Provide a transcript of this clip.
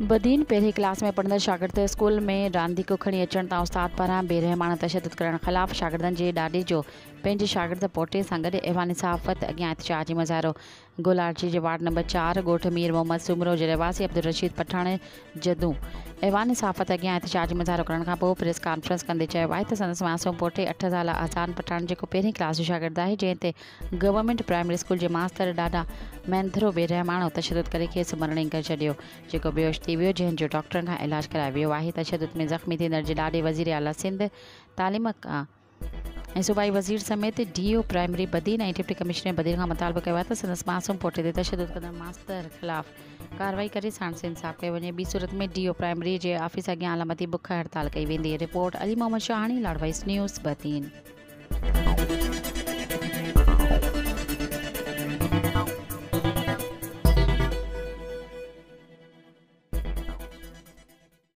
बदीन पहिरीं क्लास में पढ़ंदड़ शागिर्द स्कूल में रांदीको खणी अचण तां उस्ताद पारां बेरहमाना तशद्दुद करण ख़िलाफ़ शागिर्दनि जे ॾाॾे जो पंहिंजे शागिर्द पोटे सां गॾु ऐवान सहाफ़त अॻियां एहतिजाजी मुज़ाहिरो। गोलार्ची जे वार्ड नंबर 4 ॻोठ मीर मोहम्मद सुमरो जे रहवासी अब्दुल रशीद पठाण जदूं ऐवान सहाफ़त अॻियां एहतिजाजी मुज़ाहिरो करण खां पोइ प्रेस कॉन्फ्रेंस कंदे चयो आहे त संदसि मासूम पोटे 8 साल आज़ान पठाण जेको पहिरीं क्लास जो शागिर्द आहे, जंहिं ते गवर्नमेंट प्राइमरी स्कूल जे मास्तर ॾाढा मैंथरो बेरहमानो तशद्दुद करे खेसि मरणी करे छॾियो, जेको बेहोश थी वियो, जंहिंजो डॉक्टरनि खां इलाज करायो वियो आहे। तशद्दुद में ज़ख़्मी थींदड़ जे ॾाॾे वज़ीर आला सिंध तालीम ऐं सूबाई वज़ीर समेत DO प्राइमरी बदीन ऐं डिप्टी कमिश्नर बदीन खां मुतालबो कयो आहे त संदसि मासूम पोटे ते तशद्दुद कंदड़ मास्तर ख़िलाफ़ कार्रवाई करे साणुसि इंसाफ़ कयो वञे। ॿी सूरत में DO प्राइमरी जे ऑफिस अॻियां अलामती बुख हड़ताल कई वेंदी। रिपोर्ट अली मोहम्मद शाहानी, लाडवाइस न्यूज़, बदीन।